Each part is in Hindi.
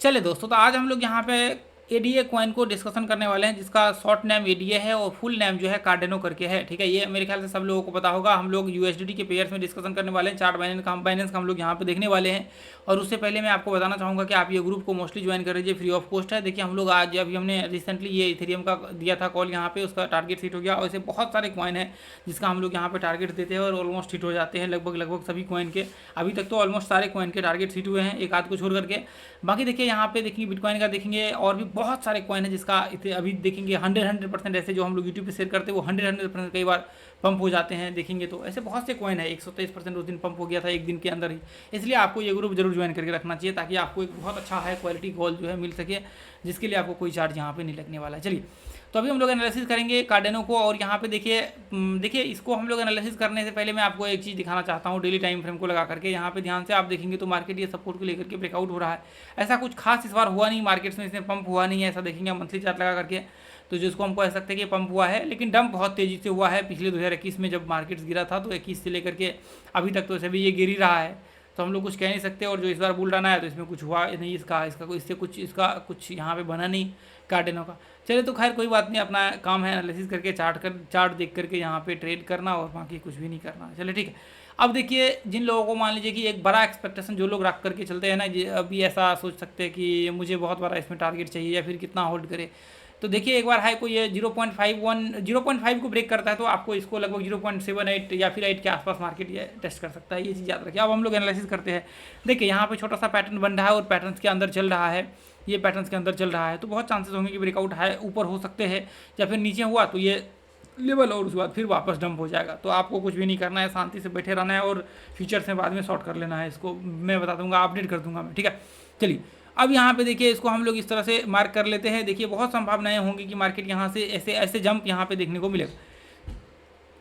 चले दोस्तों, तो आज हम लोग यहाँ पे एडीए कॉइन को डिस्कशन करने वाले हैं, जिसका शॉर्ट नेम एडीए है और फुल नेम जो है कार्डेनो करके है। ठीक है, ये मेरे ख्याल से सब लोगों को पता होगा। हम लोग यूएसडीटी के पेयर्स में डिस्कशन करने वाले हैं, चार्ट बाइनेंस का हम लोग यहाँ पे देखने वाले हैं। और उससे पहले मैं आपको बताना चाहूँगा कि आप ये ग्रुप को मोस्टली ज्वाइन कर लीजिए, फ्री ऑफ कॉस्ट है। देखिए हम लोग आज अभी हमने रिसेंटली ये इथेरियम का दिया था कॉल यहाँ पे, उसका टारगेट हिट हो गया। और ऐसे बहुत सारे कॉइन है जिसका हम लोग यहाँ पे टारगेट देते हैं और ऑलमोस्ट हिट हो जाते हैं लगभग सभी कॉइन के। अभी तक तो ऑलमोस्ट सारे कॉइन के टारगेट हिट हुए हैं, एक आध को छोड़ करके। बाकी देखिए यहाँ पे देखेंगे बिटकॉइन का देखेंगे, और भी बहुत सारे कॉइन है जिसका अभी देखेंगे 100% ऐसे जो हम लोग यूट्यूब पे शेयर करते हैं वो 100% कई बार पंप हो जाते हैं। देखेंगे तो ऐसे बहुत से कॉइन है, 123% उस दिन पंप हो गया था एक दिन के अंदर ही। इसलिए आपको ये ग्रुप जरूर ज्वाइन करके रखना चाहिए, ताकि आपको एक बहुत अच्छा हाई क्वालिटी कॉल जो है मिल सके, जिसके लिए आपको कोई चार्ज यहाँ पे नहीं लगने वाला है। चलिए, तो अभी हम लोग एनालिसिस करेंगे कार्डेनो को। और यहाँ पे देखिए इसको हम लोग एनालिसिस करने से पहले मैं आपको एक चीज़ दिखाना चाहता हूँ डेली टाइम फ्रेम को लगा करके। यहाँ पे ध्यान से आप देखेंगे तो मार्केट ये सपोर्ट को लेकर के ब्रेकआउट हो रहा है। ऐसा कुछ खास इस बार हुआ नहीं मार्केट्स में, इसमें पंप हुआ नहीं है, ऐसा देखेंगे मंथली चार्ट लगा करके। तो जिसको हम कह सकते हैं कि पंप हुआ है, लेकिन डंप बहुत तेज़ी से हुआ है। पिछले 2021 में जब मार्केट्स गिरा था, तो 21 से लेकर के अभी तक तो सभी ये गिर ही रहा है, तो हम लोग कुछ कह नहीं सकते। और जो इस बार बुल रन आया तो इसमें कुछ हुआ नहीं, इसका कुछ यहाँ पे बना नहीं कार्डेनो का। चलिए, तो खैर कोई बात नहीं, अपना काम है एनालिसिस करके चार्ट देख करके यहाँ पे ट्रेड करना, और बाकी कुछ भी नहीं करना। चलिए ठीक है। अब देखिए, जिन लोगों को मान लीजिए कि एक बड़ा एक्सपेक्टेशन जो लोग रख करके चलते हैं ना, अभी ऐसा सोच सकते हैं कि मुझे बहुत बड़ा इसमें टारगेट चाहिए या फिर कितना होल्ड करे। तो देखिए एक बार हाई को ये 0.5 को ब्रेक करता है, तो आपको इसको लगभग 0.78 या फिर 8 के आसपास मार्केट ये टेस्ट कर सकता है, ये चीज़ याद रखिए। अब हम लोग एनालिसिस करते हैं। देखिए यहाँ पे छोटा सा पैटर्न बन रहा है और पैटर्न्स के अंदर चल रहा है, ये पैटर्न्स के अंदर चल रहा है, तो बहुत चांसेस होंगे कि ब्रेकआउट हाई ऊपर हो सकते हैं, या फिर नीचे हुआ तो ये लेवल और उसके बाद फिर वापस डंप हो जाएगा। तो आपको कुछ भी नहीं करना है, शांति से बैठे रहना है और फ्यूचर्स में बाद में शॉर्ट कर लेना है। इसको मैं बता दूंगा, अपडेट कर दूंगा मैं, ठीक है। चलिए, अब यहाँ पे देखिए इसको हम लोग इस तरह से मार्क कर लेते हैं। देखिए बहुत संभावनाएं होंगी कि मार्केट यहाँ से ऐसे ऐसे जंप यहाँ पे देखने को मिलेगा।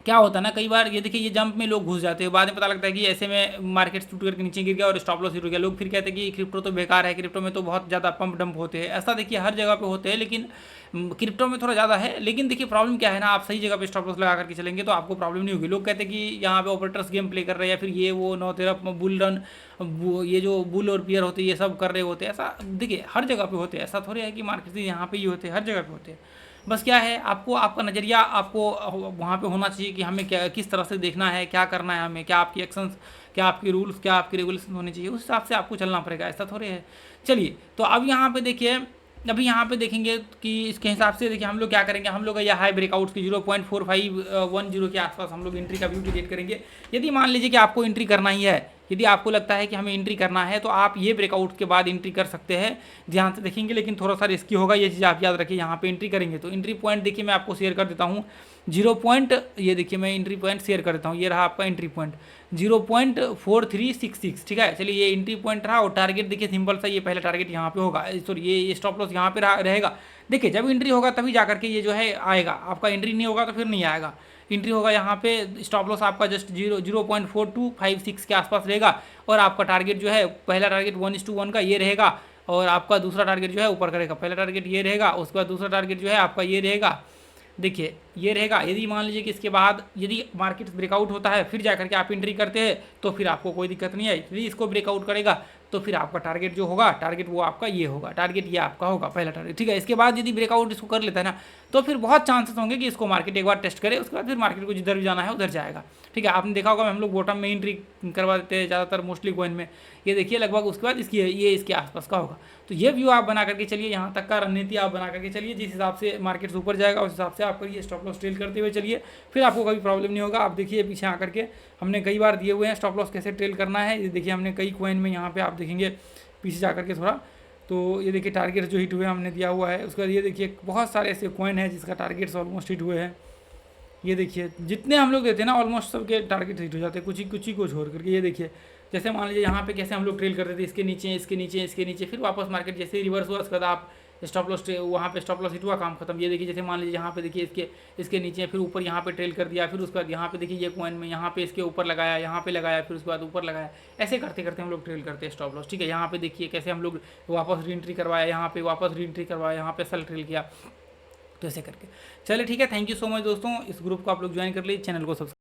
क्या होता है ना, कई बार ये देखिए ये जंप में लोग घुस जाते हैं, बाद में पता लगता है कि ऐसे में मार्केट टूट करके नीचे गिर गया और स्टॉप लॉस हिट हो गया। लोग फिर कहते हैं कि क्रिप्टो तो बेकार है, क्रिप्टो में तो बहुत ज़्यादा पंप डंप होते हैं। ऐसा देखिए हर जगह पे होते हैं, लेकिन क्रिप्टो में थोड़ा ज़्यादा है। लेकिन देखिए प्रॉब्लम क्या है ना, आप सही जगह पे स्टॉप लॉस लगा करके चलेंगे तो आपको प्रॉब्लम नहीं होगी। लोग कहते हैं कि यहाँ पे ऑपरेटर्स गेम प्ले कर रहे हैं, या फिर ये वो नौ तेरह बुल रन, ये जो बुल और पियर होते हैं ये सब कर रहे होते हैं। ऐसा देखिए हर जगह पे होते हैं, ऐसा थोड़ी है कि मार्केट से यहाँ पे ही होते हैं, हर जगह पे होते हैं। बस क्या है, आपको आपका नज़रिया आपको वहाँ पे होना चाहिए कि हमें क्या किस तरह से देखना है, क्या करना है हमें, क्या आपकी एक्शंस, क्या आपके रूल्स, क्या आपके रेगुलेशन होने चाहिए, उस हिसाब से आपको चलना पड़ेगा। ऐसा थोड़े है। चलिए, तो अब यहाँ पे देखिए, अभी यहाँ पे देखेंगे कि इसके हिसाब से देखिए हम लोग क्या करेंगे। हम लोग यह हाई ब्रेकआउट्स की 0.4510 के आसपास हम लोग एंट्री का व्यू क्रिएट करेंगे। यदि मान लीजिए कि आपको एंट्री करना ही है, यदि आपको लगता है कि हमें एंट्री करना है, तो आप ये ब्रेकआउट के बाद एंट्री कर सकते हैं। ध्यान से देखेंगे, लेकिन थोड़ा सा रिस्की होगा, ये चीज़ आप याद रखिए। यहाँ पे एंट्री करेंगे तो एंट्री पॉइंट देखिए मैं आपको शेयर कर देता हूँ। ये देखिए मैं एंट्री पॉइंट शेयर कर देता हूँ। ये रहा आपका एंट्री पॉइंट 0.4366, ठीक है। चलिए, ये एंट्री पॉइंट रहा, और टारगेट देखिए सिंपल सा, ये पहला टारगेट यहाँ पे होगा, सॉरी ये स्टॉप लॉस यहाँ पे रहेगा। देखिए जब एंट्री होगा तभी जा करके ये जो है आएगा, आपका एंट्री नहीं होगा तो फिर नहीं आएगा। एंट्री होगा यहाँ पे, स्टॉप लॉस आपका जस्ट 0.4256 के आसपास रहेगा, और आपका टारगेट जो है, पहला टारगेट 1:1 का ये रहेगा, और आपका दूसरा टारगेट जो है ऊपर करेगा। पहला टारगेट ये रहेगा, उसके बाद दूसरा टारगेट जो है आपका ये रहेगा। देखिए ये रहेगा। यदि मान लीजिए कि इसके बाद यदि मार्केट ब्रेकआउट होता है, फिर जाकर के आप एंट्री करते हैं, तो फिर आपको कोई दिक्कत नहीं है। यदि इसको ब्रेकआउट करेगा तो फिर आपका टारगेट जो होगा, टारगेट वो आपका ये होगा, टारगेट ये आपका होगा पहला टारगेट, ठीक है। इसके बाद यदि ब्रेकआउट इसको कर लेता है ना, तो फिर बहुत चांसेस होंगे कि इसको मार्केट एक बार टेस्ट करे, उसके बाद फिर मार्केट को जिधर भी जाना है उधर जाएगा, ठीक है। आपने देखा होगा हम लोग बॉटम में एंट्री करवा देते हैं ज़्यादातर मोस्टली कॉइन में। ये देखिए लगभग उसके बाद ये इसके आसपास का होगा। तो ये व्यू आप बना करके चलिए, यहाँ तक का रणनीति आप बना करके चलिए। जिस हिसाब से मार्केट ऊपर जाएगा उस हिसाब से आप करिए, स्टॉप लॉस ट्रेल करते हुए चलिए, फिर आपको कभी प्रॉब्लम नहीं होगा। आप देखिए पीछे आकर के हमने कई बार दिए हुए हैं स्टॉप लॉस कैसे ट्रेल करना है। ये देखिए हमने कई कॉइन में यहाँ पे आप देखेंगे पीछे जाकर के थोड़ा, तो ये देखिए टारगेट जो हिट हुए हमने दिया हुआ है। उसके बाद ये देखिए बहुत सारे ऐसे कॉइन हैं जिसका टारगेट्स ऑलमोस्ट हिट हुए हैं। ये देखिए जितने हम लोग देते हैं ना ऑलमोस्ट सबके टारगेट हिट हो जाते हैं, कुछ ही को छोड़ करके। ये देखिए जैसे मान लीजिए यहाँ पे कैसे हम लोग ट्रेल करते थे, इसके नीचे इसके नीचे इसके नीचे, फिर वापस मार्केट जैसे ही रिवर्स हुआ उसके बाद आप स्टॉप लॉस, वहाँ पे स्टॉप लॉस हिट हुआ, काम खत्म। ये देखिए जैसे मान लीजिए यहाँ पे देखिए इसके नीचे, फिर ऊपर यहाँ पे ट्रेल कर दिया, फिर उसके बाद यहाँ पे देखिए ये कॉइन में यहाँ पे इसके ऊपर लगाया, यहाँ पे लगाया, फिर उसके बाद ऊपर लगाया। ऐसे करते करते हम लोग ट्रेल करते हैं स्टॉप लॉस, ठीक है। यहाँ पे देखिए कैसे हम लोग वापस री एंट्री करवाया, यहाँ पे वापस री एंट्री करवाया, यहाँ पे सेल ट्रेल किया, तो ऐसे करके। चलिए ठीक है, थैंक यू सो मच दोस्तों। इस ग्रुप को आप लोग ज्वाइन कर लीजिए, चैनल को सब्सक्राइब